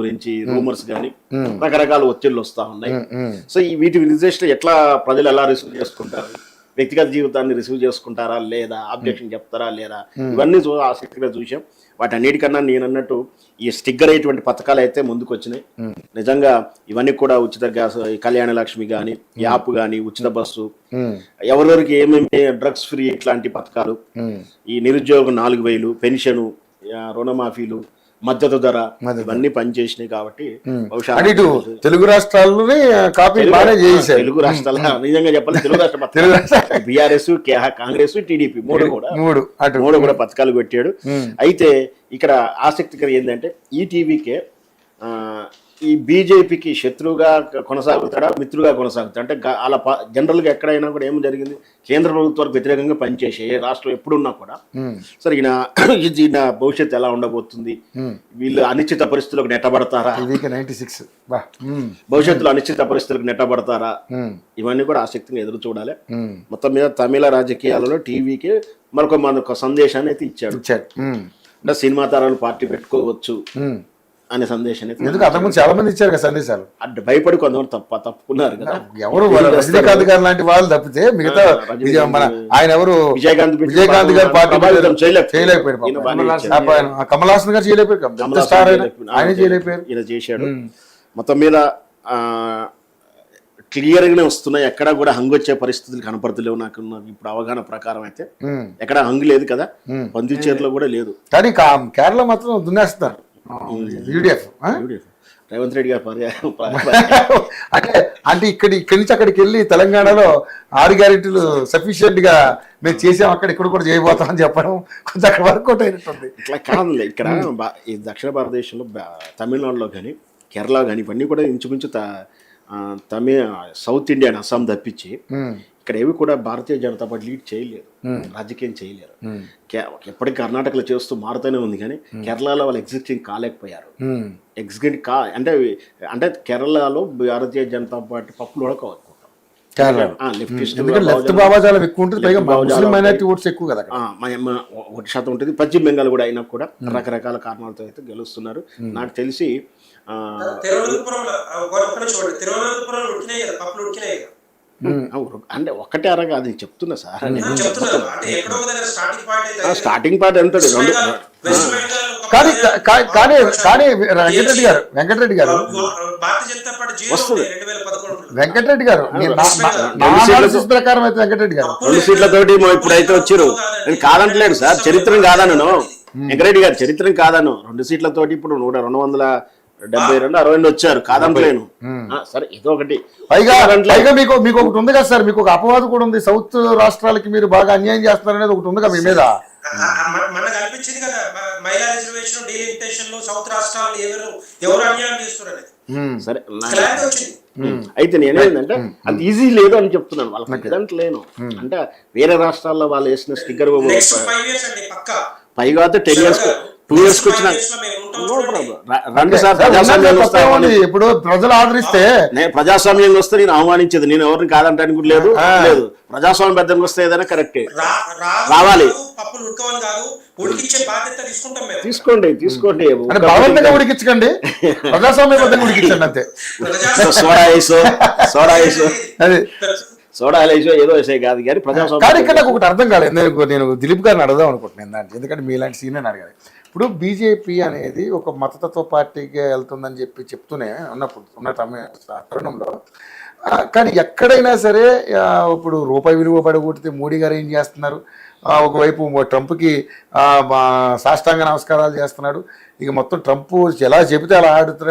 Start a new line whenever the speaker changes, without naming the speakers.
గురించి రూమర్స్ కానీ రకరకాల ఒత్తిళ్లు వస్తా ఉన్నాయి. సో ఈ వీటి రిజిస్టర్ ఎట్లా ప్రజలు ఎలా రిసీవ్ చేసుకుంటారు, వ్యక్తిగత జీవితాన్ని రిసీవ్ చేసుకుంటారా లేదా, ఆబ్జెక్షన్ చెప్తారా లేదా, ఇవన్నీ ఆసక్తిగా చూసాం. వాటన్నిటికన్నా నేను అన్నట్టు ఈ స్టిగ్గర్ అయ్యేటువంటి పథకాలు అయితే ముందుకు వచ్చినాయి. నిజంగా ఇవన్నీ కూడా ఉచిత గ్యాస్, కళ్యాణ లక్ష్మి కానీ, యాప్ కానీ, ఉచిత బస్సు, ఎవరెవరికి ఏమేమి డ్రగ్స్ ఫ్రీ ఇట్లాంటి పథకాలు, ఈ నిరుద్యోగం 4000, పెన్షను, రుణమాఫీలు, మద్దతు ధర, ఇవన్నీ పనిచేసినాయి. కాబట్టి
తెలుగు రాష్ట్రాల్లోనే కాపీ
తెలుగు రాష్ట్రాల నిజంగా చెప్పాలి, తెలుగు రాష్ట్ర బీఆర్ఎస్, కాంగ్రెస్, టీడీపీ మూడు కూడా పథకాలు పెట్టాడు. అయితే ఇక్కడ ఆసక్తికరం ఏంటంటే ఈ టీవీకే ఈ బీజేపీకి శత్రువుగా కొనసాగుతాడా, మిత్రుగా కొనసాగుతాడు అంటే అలా జనరల్గా ఎక్కడైనా కూడా ఏం జరిగింది, కేంద్ర ప్రభుత్వానికి వ్యతిరేకంగా పనిచేసే ఏ రాష్ట్రం ఎప్పుడున్నా కూడా సరే ఈయన భవిష్యత్తు ఎలా ఉండబోతుంది, వీళ్ళు అనిశ్చిత పరిస్థితులకు నెట్టబడతారా, భవిష్యత్తులో అనిశ్చిత పరిస్థితులకు నెట్టబడతారా, ఇవన్నీ కూడా ఆసక్తిగా ఎదురు చూడాలి. మొత్తం మీద తమిళ రాజకీయాలలో టీవీకి మరొక సందేశాన్ని అయితే ఇచ్చాడు. అంటే సినిమా తారాలు పార్టీ పెట్టుకోవచ్చు అనే సందేశాన్ని
చాలా మంది ఇచ్చారు కదా సందేశాలు.
అంటే భయపడి కొంతమంది తప్పుకున్నారు కదా,
ఎవరు రజనీకాంత్ గారు లాంటి వాళ్ళు తప్పితే మిగతా ఆయన ఎవరు విజయకాంత్ గారు పార్టీ చేయలేకపోయారు, కమల్ హాసన్ గారు చేయలేకపోయారు, ఆయన చేయలేకపోయారు,
ఇలా చేశాడు. మొత్తం మీద క్లియర్ గానే వస్తున్నాయి, ఎక్కడా కూడా హంగు వచ్చే పరిస్థితులు కనపడతలేవు. నాకు ఇప్పుడు అవగాహన ప్రకారం అయితే ఎక్కడ హంగు లేదు కదా, పందిచేరులో కూడా లేదు.
కానీ కేరళ మాత్రం దున్నేస్తున్నారు
రేవంత్ రెడ్డి గారు
అంటే ఇక్కడి నుంచి అక్కడికి వెళ్ళి తెలంగాణలో 6 గ్యారెంటీలు సఫిషియెంట్ గా మేము చేసాం, ఇక్కడ కూడా చేయబోతామని చెప్పడం కొంచెం అక్కడ వర్కౌట్ అయినట్టుంది.
ఇట్లా కాదులే, ఇక్కడ ఈ దక్షిణ భారతదేశంలో తమిళనాడులో కానీ కేరళ కానీ ఇవన్నీ కూడా ఇంచుమించు సౌత్ ఇండియా అస్సాం తప్పించి ఇక్కడ ఏవి కూడా భారతీయ జనతా పార్టీ లీడ్ చేయలేరు, రాజకీయం చేయలేరు. ఎప్పటికీ కర్ణాటకలో చేస్తూ మారుతూనే ఉంది, కానీ కేరళలో వాళ్ళు ఎగ్జిస్టింగ్ కాలేకపోయారు. అంటే కేరళలో భారతీయ జనతా పార్టీ పప్పులు ఉడకవచ్చు.
లెఫ్ట్ భావజాలం ఎక్కువ ఉంటుంది, పైగా ముస్లిం మైనారిటీ ఓట్స్ ఎక్కువ కదా,
1% ఉంటుంది. పశ్చిమ బెంగాల్ కూడా అయినా కూడా రకరకాల కారణాలతో అయితే గెలుస్తున్నారు. నాకు తెలిసి అంటే ఒక్కటే అరగా అది చెప్తున్నా సార్, స్టార్టింగ్ పాయింట్ ఎంత
వెంకటరెడ్డి గారు
వస్తుంది.
వెంకటరెడ్డి గారు ప్రకారం అయితే వెంకటరెడ్డి గారు
2 సీట్లతోటి ఇప్పుడైతే వచ్చారు. నేను కాదంటలేడు సార్, చరిత్రను కాదను, వెంకటరెడ్డి గారు చరిత్రను కాదను. 2 సీట్లతోటి ఇప్పుడు 272, 60 వచ్చారు, కాదంటలేను. సరే ఏదో ఒకటి
పైగా మీకు ఒకటి ఉంది కదా సార్, మీకు ఒక అపవాదు కూడా ఉంది, సౌత్ రాష్ట్రాలకి మీరు బాగా అన్యాయం చేస్తున్నారు అనేది ఒకటి ఉంది కదా మీ మీద.
మనకు అనిపించింది కదా, మహిళా రిజర్వేషన్ డీలిమిటేషన్ లో సౌత్ రాష్ట్రాలు ఎవరు అన్యాయం చేస్తున్నారు.
సరే అయితే నేనేంటంటే అది ఈజీ లేదు అని చెప్తున్నాను, వాళ్ళకి లేను అంటే వేరే రాష్ట్రాల్లో వాళ్ళు వేసిన స్టిక్కర్ పైగా 10 years 2 years వచ్చిన
ఇప్పుడు ప్రజలు ఆదరిస్తే
ప్రజాస్వామ్యంగా వస్తే నేను అవమానించేది, నేను ఎవరిని కాదంటానికి కూడా లేదు. ప్రజాస్వామ్యం పెద్దకి వస్తే ఏదైనా కరెక్టే రావాలి. తీసుకోండి
ఉడికించకండి, ప్రజాస్వామ్యం ఉడికించండి అంతే.
సోడా వేసో ఏదో వేసే కాదు కానీ ప్రజాస్వామ్యం.
కానీ ఇక్కడ నాకు ఒకటి అర్థం కాలేదు, నేను దిలీప్ గారిని అడగదాం అనుకుంటున్నాను, ఎందుకంటే మీలాంటి సీనియర్ అడగాలి. ఇప్పుడు బీజేపీ అనేది ఒక మతతత్వ పార్టీగా వెళ్తుందని చెప్తూనే ఉన్న తరుణంలో, కానీ ఎక్కడైనా సరే ఇప్పుడు రూపాయి విలువ పడగొడితే మోడీ గారు ఏం చేస్తున్నారు, ఒకవైపు ట్రంప్కి సాష్టాంగ నమస్కారాలు చేస్తున్నాడు, ఇక మొత్తం ట్రంప్ ఎలా చెబితే అలా ఆడుతున్నాడు.